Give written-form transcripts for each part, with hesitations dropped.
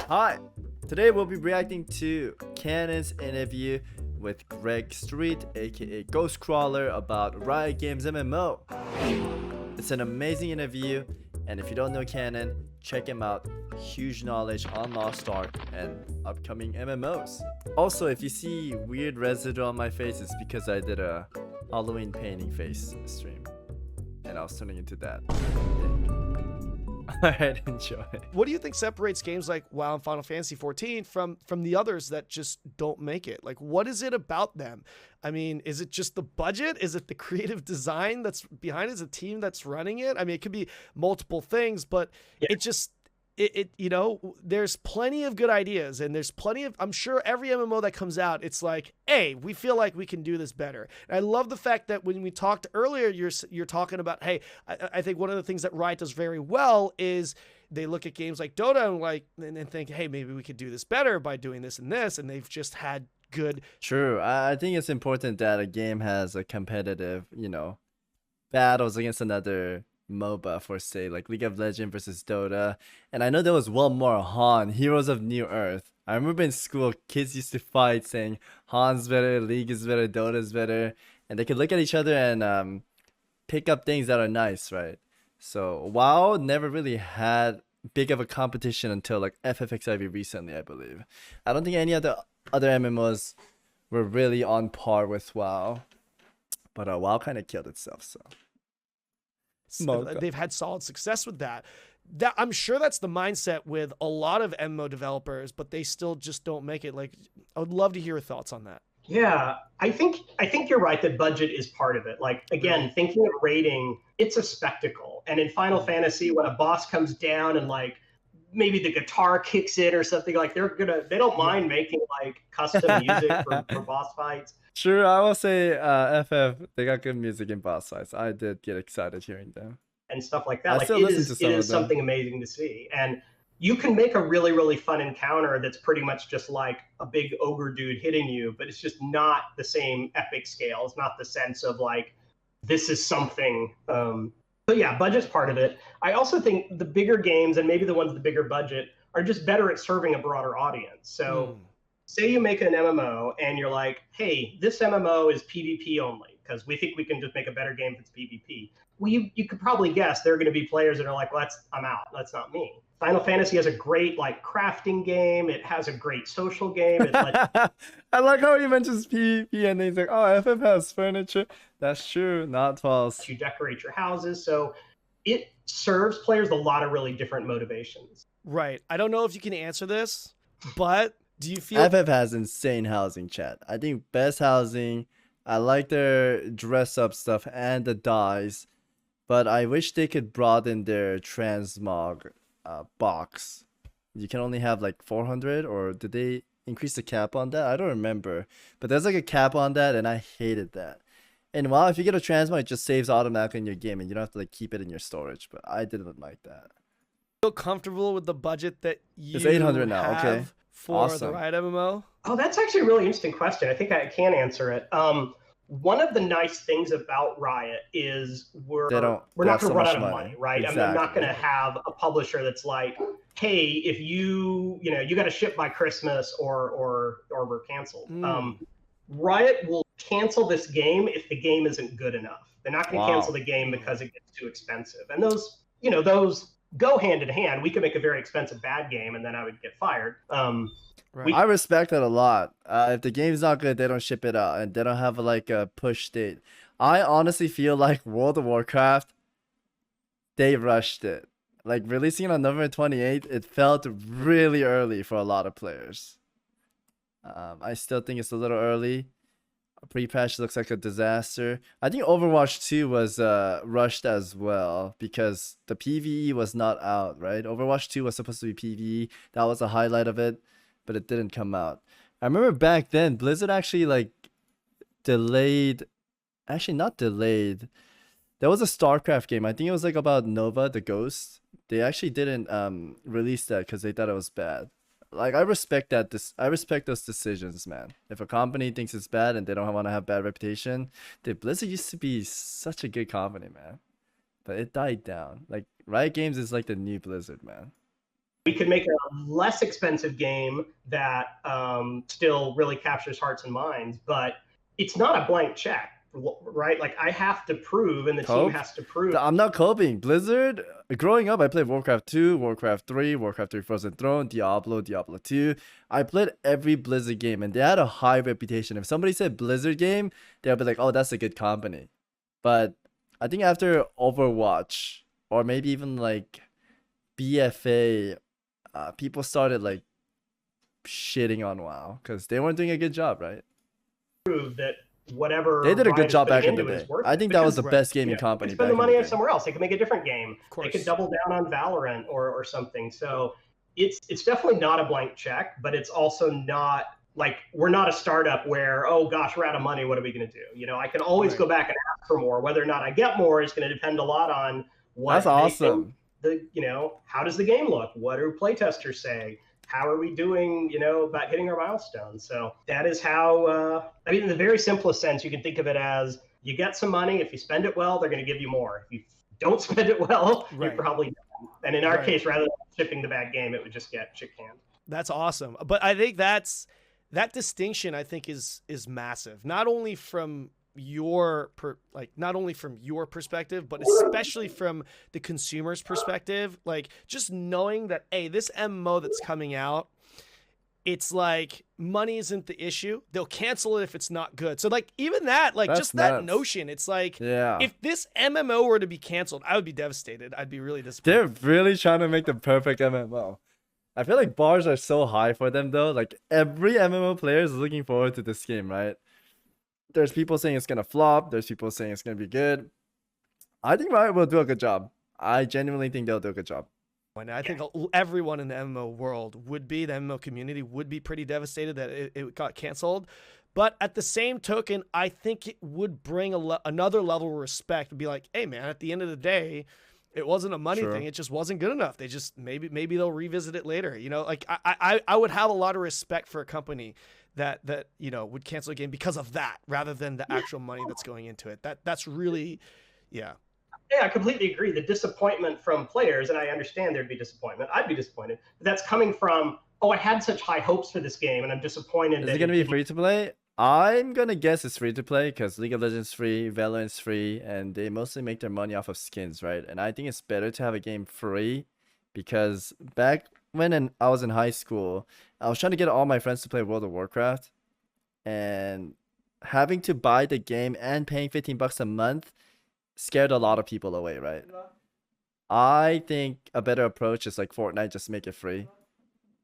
Hi, today we'll be reacting to Cannon's interview with Greg Street, aka Ghostcrawler, about Riot Games MMO. It's an amazing interview, and if you don't know Cannon, check him out. Huge knowledge on Lost Ark and upcoming MMOs. Also, if you see weird residue on my face, it's because I did a Halloween painting face stream, and I was turning into that. Alright, enjoy. What do you think separates games like WoW and Final Fantasy 14 from the others that just don't make it? Like, what is it about them? I mean, is it just the budget? Is it the creative design that's behind it? Is it the team that's running it? I mean, it could be multiple things, but it just, you know, there's plenty of good ideas, and there's plenty of, I'm sure every MMO that comes out, it's like, hey, we feel like we can do this better. And I love the fact that when we talked earlier, you're talking about, hey, I think one of the things that Riot does very well is they look at games like Dota and think, hey, maybe we could do this better by doing this, and they've just had good. True. I think it's important that a game has a competitive, you know, battles against another MOBA, for say like League of Legends versus Dota. And I know there was one more, Han, Heroes of New Earth. I remember in school kids used to fight saying Han's better, League is better, Dota's better, and they could look at each other and pick up things that are nice, right? So WoW never really had big of a competition until like FFXIV recently, I believe. I don't think any of the other MMOs were really on par with WoW, but WoW kind of killed itself. So they've had solid success with that. I'm sure that's the mindset with a lot of MMO developers, but they still just don't make it. Like, I would love to hear your thoughts on that. Yeah, I think you're right that budget is part of it. Like, again, thinking of rating, it's a spectacle. And in Final Fantasy, when a boss comes down and like maybe the guitar kicks in or something, like they don't mind making like custom music for boss fights. Sure, I will say FF, they got good music in boss fights. I did get excited hearing them. And stuff like that. Like, it is something amazing to see. And you can make a really, really fun encounter that's pretty much just like a big ogre dude hitting you, but it's just not the same epic scale. It's not the sense of like, this is something. So yeah, budget's part of it. I also think the bigger games, and maybe the ones with the bigger budget, are just better at serving a broader audience. So say you make an MMO and you're like, hey, this MMO is PvP only because we think we can just make a better game if it's PvP. Well, you could probably guess there are going to be players that are like, well, I'm out. That's not me. Final Fantasy has a great like crafting game. It has a great social game. I like how he mentions PvP and he's like, oh, FF has furniture. That's true, not false. You decorate your houses. So it serves players a lot of really different motivations. Right. I don't know if you can answer this, but do you feel FF has insane housing, chat? I think best housing. I like their dress up stuff and the dyes, but I wish they could broaden their transmog box. You can only have like 400, or did they increase the cap on that? I don't remember, but there's like a cap on that, and I hated that. And while if you get a transmog, it just saves automatically in your game, and you don't have to like keep it in your storage. But I didn't like that. Feel comfortable with the budget that you it's 800 now. Okay. For the Riot MMO? Oh, that's actually a really interesting question. I think I can answer it. One of the nice things about Riot is we're not going to run out of money, right? Exactly. I'm not going to have a publisher that's like, hey, if you got to ship by Christmas or we're canceled. Riot will cancel this game if the game isn't good enough. They're not going to cancel the game because it gets too expensive. And those go hand in hand. We could make a very expensive bad game, and then I would get fired. Right. I respect that a lot. If the game's not good, they don't ship it out, and they don't have like a push date. I honestly feel like World of Warcraft, they rushed it. Like releasing it on November 28th, it felt really early for a lot of players. I still think it's a little early. Pre-patch looks like a disaster. I think Overwatch 2 was rushed as well because the PvE was not out, right? Overwatch 2 was supposed to be PvE. That was a highlight of it, but it didn't come out. I remember back then, Blizzard actually like delayed, actually not delayed. There was a StarCraft game. I think it was like about Nova, the Ghost. They actually didn't release that because they thought it was bad. Like, I respect that. I respect those decisions, man. If a company thinks it's bad and they don't want to have bad reputation, Blizzard used to be such a good company, man. But it died down. Like, Riot Games is like the new Blizzard, man. We could make a less expensive game that still really captures hearts and minds, but it's not a blank check, right? Like I have to prove, and the team has to prove. I'm not coping. Blizzard, growing up, I played Warcraft 2, Warcraft 3, Warcraft 3 Frozen Throne, Diablo, Diablo 2. I played every Blizzard game, and they had a high reputation. If somebody said Blizzard game, they'll be like, oh, that's a good company. But I think after Overwatch, or maybe even like BFA, people started like shitting on WoW because they weren't doing a good job, right? Prove that whatever they did a good job back in the day. I think that was the best gaming company. Spend the money on somewhere else. They could make a different game. They could double down on Valorant or something. So it's definitely not a blank check, but it's also not like we're not a startup where, oh gosh, we're out of money. What are we going to do? You know, I can always go back and ask for more. Whether or not I get more is going to depend a lot on what. That's awesome. How does the game look? What do playtesters say? How are we doing, about hitting our milestones? So that is how, in the very simplest sense, you can think of it as you get some money. If you spend it well, they're going to give you more. If you don't spend it well, you're probably done. And in our case, rather than shipping the bad game, it would just get shit canned. That's awesome. But I think that distinction, I think, is massive. Not only from your perspective, but especially from the consumer's perspective. Like just knowing that, hey, this MMO that's coming out, it's like money isn't the issue. They'll cancel it if it's not good. So like even that, like that's just nuts. That notion, it's like if this MMO were to be canceled, I would be devastated. I'd be really disappointed. They're really trying to make the perfect MMO. I feel like bars are so high for them though. Like every MMO player is looking forward to this game, right? There's people saying it's gonna flop. There's people saying it's gonna be good. I think Riot will do a good job. I genuinely think they'll do a good job. And I think everyone in the MMO world the MMO community would be pretty devastated that it got canceled. But at the same token, I think it would bring another level of respect and be like, hey man, at the end of the day, it wasn't a money thing. It just wasn't good enough. They just maybe they'll revisit it later. Like I would have a lot of respect for a company that would cancel a game because of that, rather than the actual money that's going into it. That's really, Yeah, I completely agree. The disappointment from players, and I understand there'd be disappointment. I'd be disappointed. But that's coming from, I had such high hopes for this game, and I'm disappointed. Is it going to be free to play? I'm going to guess it's free to play because League of Legends free, Valorant's free, and they mostly make their money off of skins, right? And I think it's better to have a game free because back when I was in high school, I was trying to get all my friends to play World of Warcraft, and having to buy the game and paying $15 a month scared a lot of people away, right? I think a better approach is like Fortnite, just make it free,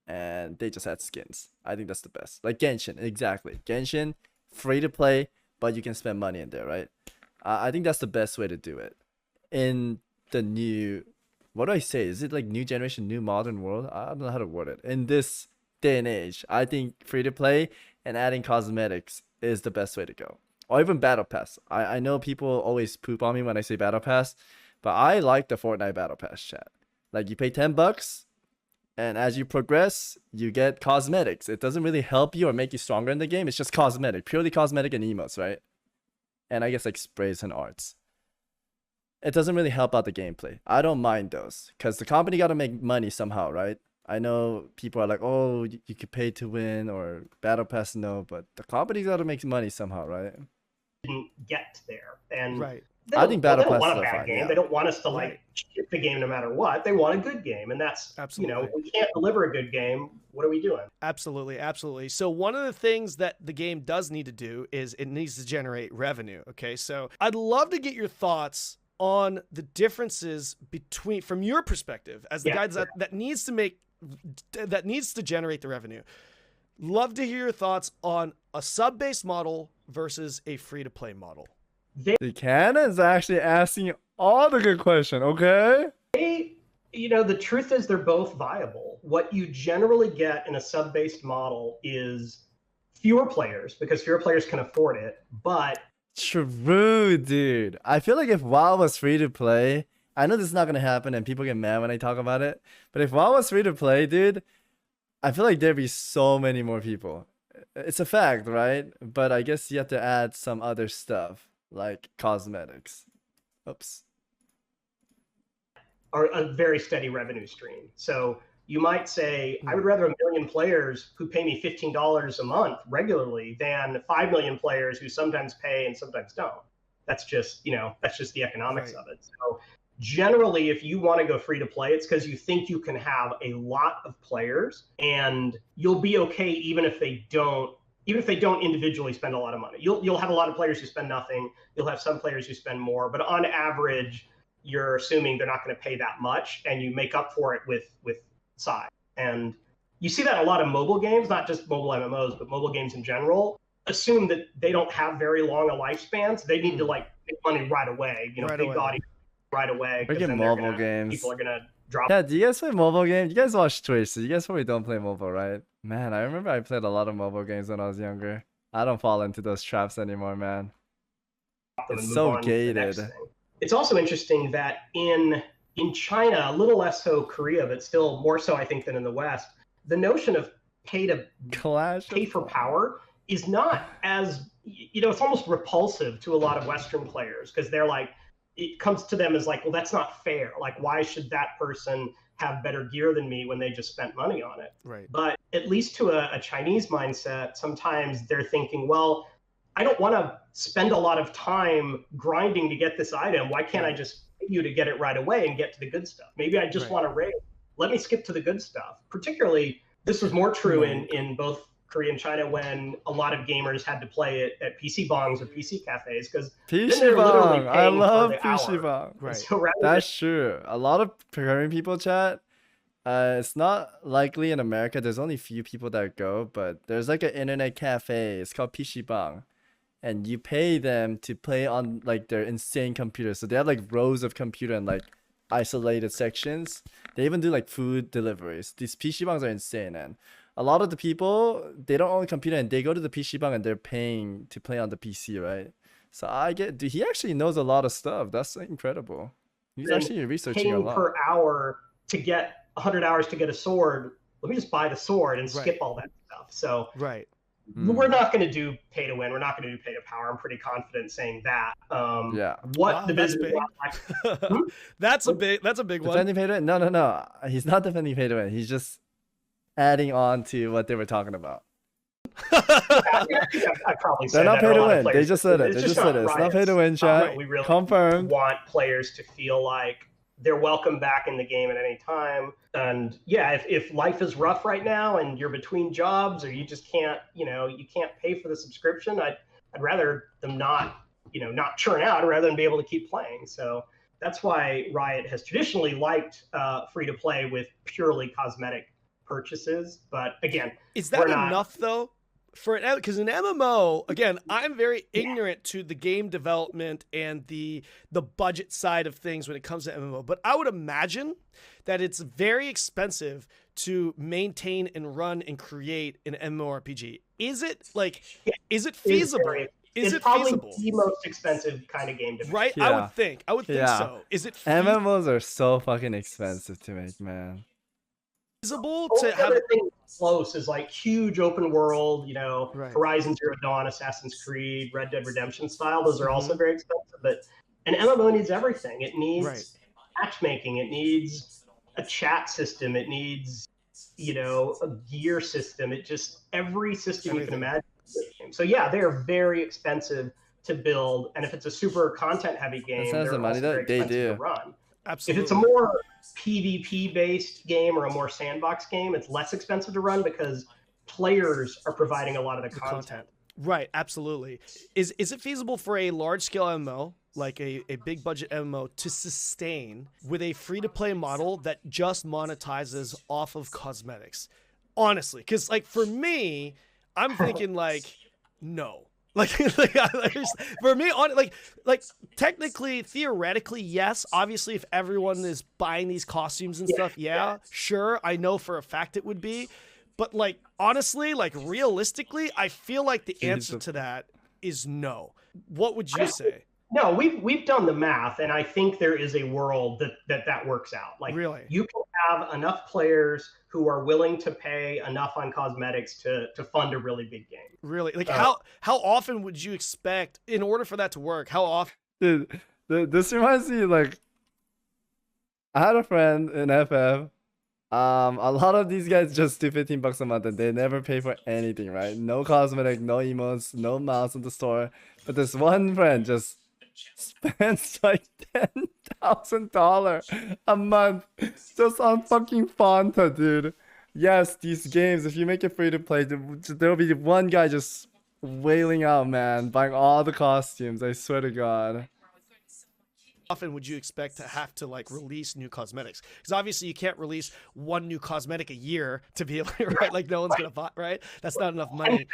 and they just add skins. I think that's the best. Like Genshin, exactly. Genshin, free to play, but you can spend money in there, right? I think that's the best way to do it. In the new, what do I say? Is it like new generation, new modern world? I don't know how to word it. In this day and age, I think free to play and adding cosmetics is the best way to go. Or even Battle Pass. I know people always poop on me when I say Battle Pass, but I like the Fortnite Battle Pass, chat. Like you pay $10, and as you progress, you get cosmetics. It doesn't really help you or make you stronger in the game. It's just cosmetic, purely cosmetic and emotes, right? And I guess like sprays and arts. It doesn't really help out the gameplay. I don't mind those because the company got to make money somehow, right? I know people are like, oh, you could pay to win or Battle Pass, no, but the company's got to make money somehow, right? Didn't get there. And I think Battle Pass they don't want a bad game. Yeah. They don't want us to like ship the game no matter what. They want a good game, and that's absolutely. We can't deliver a good game. What are we doing? Absolutely. So one of the things that the game does need to do is it needs to generate revenue. Okay, so I'd love to get your thoughts on the differences between, from your perspective, as the guy that needs to generate the revenue. Love to hear your thoughts on a sub-based model versus a free-to-play model. The cannon's actually asking all the good questions, okay? The truth is they're both viable. What you generally get in a sub-based model is fewer players, because fewer players can afford it, but... True, dude. I feel like if WoW was free-to-play, I know this is not going to happen and people get mad when I talk about it, but if WoW was free-to-play, dude, I feel like there'd be so many more people. It's a fact, right? But I guess you have to add some other stuff, like cosmetics. Oops. Are a very steady revenue stream. So You might say, I would rather 1 million players who pay me $15 a month regularly than 5 million players who sometimes pay and sometimes don't. That's just, that's just the economics of it. So generally, if you want to go free to play, it's because you think you can have a lot of players and you'll be okay even if they don't individually spend a lot of money. You'll have a lot of players who spend nothing. You'll have some players who spend more, but on average, you're assuming they're not going to pay that much, and you make up for it with size. And you see that a lot of mobile games, not just mobile MMOs, but mobile games in general, assume that they don't have very long a lifespan, so they need to make money right away. Big audience right away. Freaking mobile games. People are gonna drop. Yeah, do you guys play mobile games? You guys watch Twitch, so you guys probably don't play mobile, right? Man, I remember I played a lot of mobile games when I was younger. I don't fall into those traps anymore, man. It's so gated. It's also interesting that in China, a little less so Korea, but still more so, I think, than in the West, the notion of pay for power is not as, it's almost repulsive to a lot of Western players, because they're like, it comes to them as like, well, that's not fair. Like, why should that person have better gear than me when they just spent money on it? Right. But at least to a Chinese mindset, sometimes they're thinking, well, I don't want to spend a lot of time grinding to get this item. Why can't I just pay you to get it right away and get to the good stuff? Maybe I just want to raid. Let me skip to the good stuff. Particularly, this was more true in both Korea and China when a lot of gamers had to play it at PC bongs or PC cafes, because PC bong. I love PC bong. Right. So that's true. A lot of Korean people chat. It's not likely in America. There's only few people that go, but there's like an internet cafe. It's called PC bong. And you pay them to play on like their insane computers. So they have like rows of computer and like isolated sections. They even do like food deliveries. These PC bongs are insane, and a lot of the people, they don't own a computer and they go to the PC bong and they're paying to play on the PC, right? So dude, he actually knows a lot of stuff. That's incredible. He's actually researching a lot. Per hour to get 100 hours to get a sword. Let me just buy the sword and skip all that stuff. So we're not going to do pay to win. We're not going to do pay to power. I'm pretty confident saying that. What the business that's a big one. Defending pay to win? No. He's not defending pay to win. He's just adding on to what they were talking about. I probably they're not pay to win. They just said it. It's not pay to win, chat. We really confirmed. Want players to feel like they're welcome back in the game at any time. And yeah, if life is rough right now and you're between jobs or you just can't, you can't pay for the subscription, I'd rather them not churn out rather than be able to keep playing. So that's why Riot has traditionally liked free to play with purely cosmetic purchases. But again, is that enough though? Because in MMO, again, I'm very ignorant to the game development and the budget side of things when it comes to MMO. But I would imagine that it's very expensive to maintain and run and create an MMORPG. Is it feasible? It's probably the most expensive kind of game to make. Right? Yeah. I would think so. Is it MMOs are so fucking expensive to make, man. Feasible to have thing close is like huge open world, Horizon Zero Dawn, Assassin's Creed, Red Dead Redemption style. Those are also very expensive, but an MMO needs everything. It needs matchmaking. It needs a chat system. It needs, a gear system. Every system you can imagine. So yeah, they are very expensive to build, and if it's a super content heavy game, they're also very expensive to run. Absolutely. If it's a more PvP based game or a more sandbox game, it's less expensive to run because players are providing a lot of the content. Right, absolutely. Is it feasible for a large scale MMO, like a big budget MMO, to sustain with a free to play model that just monetizes off of cosmetics? Honestly, because for me, I'm thinking no. For me, technically, theoretically, yes. Obviously, if everyone is buying these costumes and stuff, sure. I know for a fact it would be. But honestly, realistically, I feel like the answer to that is no. What would you say? No, we've done the math, and I think there is a world that works out. Really? You can have enough players who are willing to pay enough on cosmetics to fund a really big game. Really? How often would you expect, in order for that to work, how often? Dude, this reminds me, I had a friend in FF A lot of these guys just do $15 a month and they never pay for anything, right? No cosmetic, no emotes, no mouse in the store. But this one friend just spends like $10,000 a month just on fucking Fanta, dude. Yes, these games, if you make it free to play, there'll be one guy just wailing out, man, buying all the costumes. I swear to God. Often would you expect to have to like release new cosmetics? Because obviously you can't release one new cosmetic a year to be able to, right? Like no one's gonna buy, right? That's not enough money.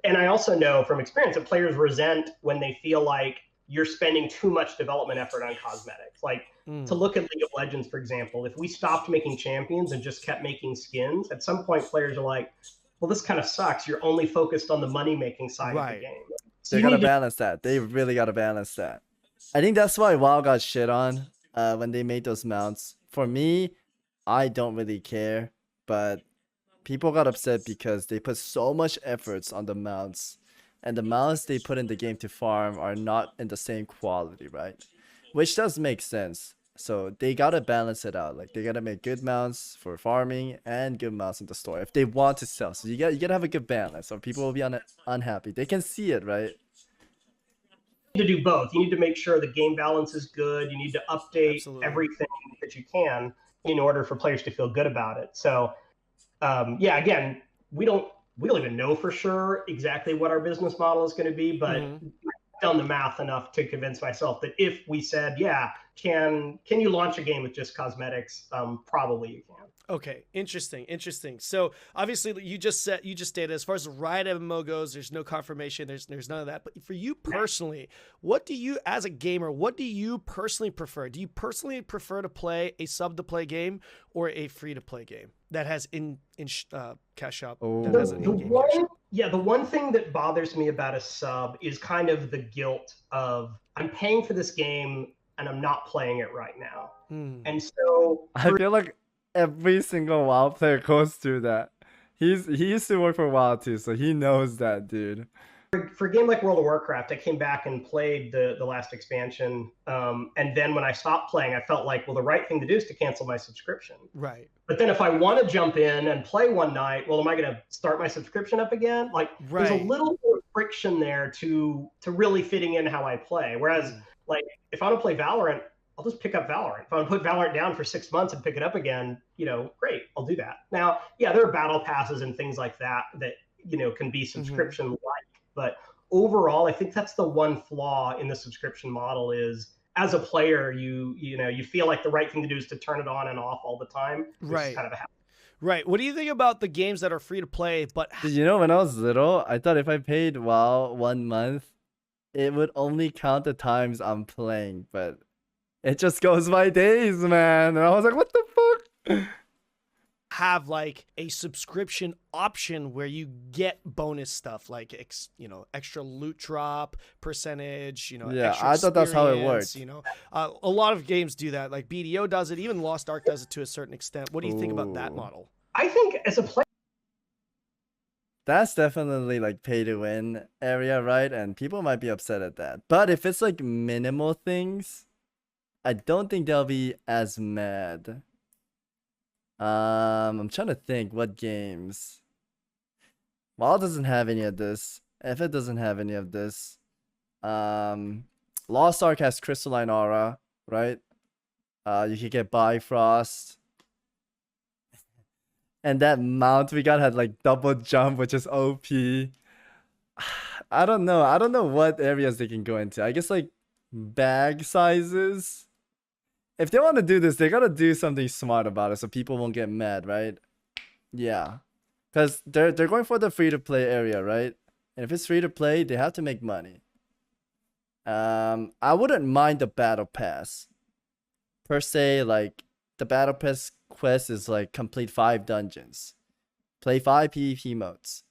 And I also know from experience that players resent when they feel like you're spending too much development effort on cosmetics. Like to look at League of Legends, for example, if we stopped making champions and just kept making skins, at some point players are like, well, this kind of sucks. You're only focused on the money-making side of the game. So they gotta balance that. They really gotta balance that. I think that's why WoW got shit on when they made those mounts. For me, I don't really care, but people got upset because they put so much efforts on the mounts, and the mounts they put in the game to farm are not in the same quality, right? Which does make sense. So they gotta balance it out. Like they gotta make good mounts for farming and good mounts in the store if they want to sell. So you gotta have a good balance, or people will be unhappy. They can see it, right? To do both. You need to make sure the game balance is good. You need to update everything that you can in order for players to feel good about it. So, yeah, again, we don't even know for sure exactly what our business model is going to be, but I've done the math enough to convince myself that if we said, yeah, can you launch a game with just cosmetics? Probably you can. Okay, interesting. So obviously you just stated as far as the Riot MMO goes, there's no confirmation, there's none of that. But for you personally, what do you as a gamer, what do you personally prefer? Do you personally prefer to play a sub to play game or a free to play game that has cash shop? The one thing that bothers me about a sub is kind of the guilt of I'm paying for this game and I'm not playing it right now. And so I feel like every single WoW player goes through that. He used to work for WoW too, so he knows that, dude. For a game like World of Warcraft, I came back and played the last expansion. And then when I stopped playing, I felt like, well, the right thing to do is to cancel my subscription. Right. But then if I want to jump in and play one night, well, am I going to start my subscription up again? Like there's a little more friction there to really fitting in how I play. Whereas like if I want to play Valorant, I'll just pick up Valorant. If I want to put Valorant down for 6 months and pick it up again, great, I'll do that. Now, yeah, there are battle passes and things like that can be subscription-like. But overall, I think that's the one flaw in the subscription model is as a player, you feel like the right thing to do is to turn it on and off all the time. Right. Kind of a habit. Right. What do you think about the games that are free to play? But when I was little, I thought if I paid WoW 1 month, it would only count the times I'm playing, but it just goes by days, man. And I was like, what the fuck? Have like a subscription option where you get bonus stuff like extra loot drop percentage, yeah, I thought that's how it worked. A lot of games do that, like BDO does it, even Lost Ark does it to a certain extent. What do you think about that model? I think as a player, that's definitely like pay to win area, right? And people might be upset at that, but if it's like minimal things, I don't think they'll be as mad. I'm trying to think what games. WoW doesn't have any of this. If it doesn't have any of this, Lost Ark has Crystalline Aura, right? You can get Bifrost. And that mount we got had like double jump, which is OP. I don't know what areas they can go into. I guess like bag sizes. If they want to do this, they gotta do something smart about it so people won't get mad, right? Yeah. Because they're going for the free-to-play area, right? And if it's free-to-play, they have to make money. I wouldn't mind the Battle Pass. Per se, like, the Battle Pass quest is like complete 5 dungeons. Play 5 PvP modes.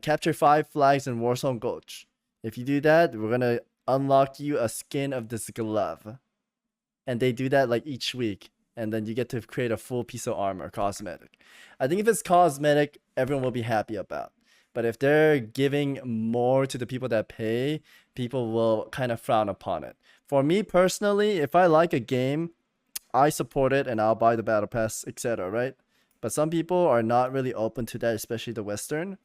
Capture 5 flags in Warzone Gulch. If you do that, we're gonna unlock you a skin of this glove. And they do that like each week. And then you get to create a full piece of armor, cosmetic. I think if it's cosmetic, everyone will be happy about. But if they're giving more to the people that pay, people will kind of frown upon it. For me personally, if I like a game, I support it and I'll buy the battle pass, etc. Right? But some people are not really open to that, especially the Western.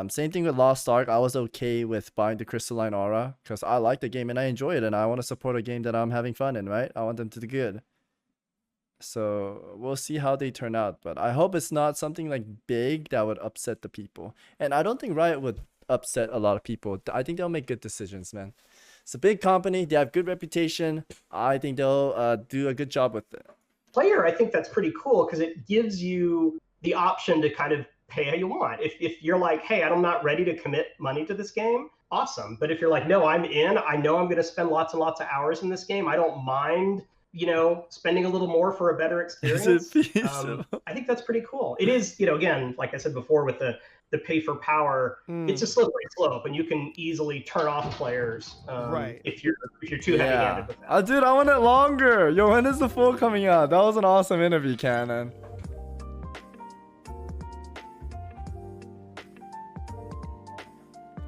Same thing with Lost Ark. I was okay with buying the Crystalline Aura because I like the game and I enjoy it, and I want to support a game that I'm having fun in, right? I want them to do good. So we'll see how they turn out, but I hope it's not something like big that would upset the people. And I don't think Riot would upset a lot of people. I think they'll make good decisions, man. It's a big company. They have good reputation. I think they'll do a good job with it. Player, I think that's pretty cool because it gives you the option to kind of pay how you want. If you're like, hey, I'm not ready to commit money to this game, awesome. But if you're like, no, I'm in, I know I'm going to spend lots and lots of hours in this game, I don't mind, you know, spending a little more for a better experience. I think that's pretty cool. It is, you know, again, like I said before, with the pay for power, it's a slippery slope, and you can easily turn off players if you're too heavy-handed with that. Dude, I want it longer. Yo, when is the full coming out? That was an awesome interview, Cannon.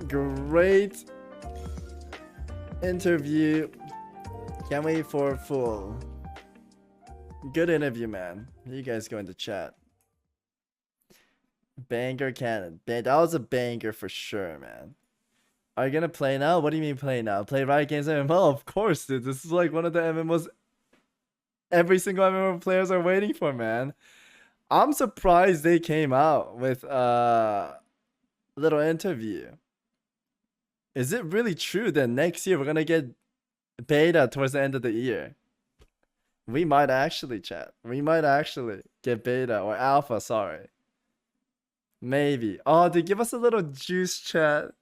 Great interview. Can't wait for full. Good interview, man. You guys go into chat. Banger Cannon. That was a banger for sure, man. Are you gonna play now? What do you mean play now? Play Riot Games MMO? Of course, dude. This is like one of the MMOs every single MMO players are waiting for, man. I'm surprised they came out with a little interview. Is it really true that next year we're gonna get beta towards the end of the year? We might actually, chat. We might actually get beta or alpha, sorry. Maybe. Oh, dude, give us a little juice, chat.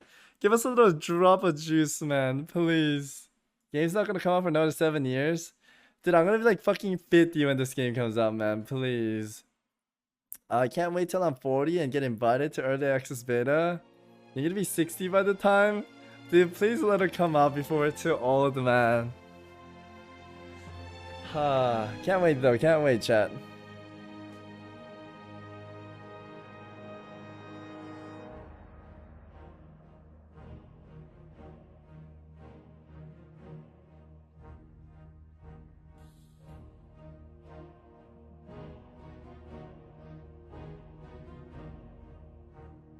Give us a little drop of juice, man. Please. Game's not gonna come out for another 7 years. Dude, I'm gonna be like fucking 50 when this game comes out, man. Please. I can't wait till I'm 40 and get invited to early access beta. You're gonna be 60 by the time? Dude, please let it come out before we're too old, man. Can't wait though, can't wait, chat.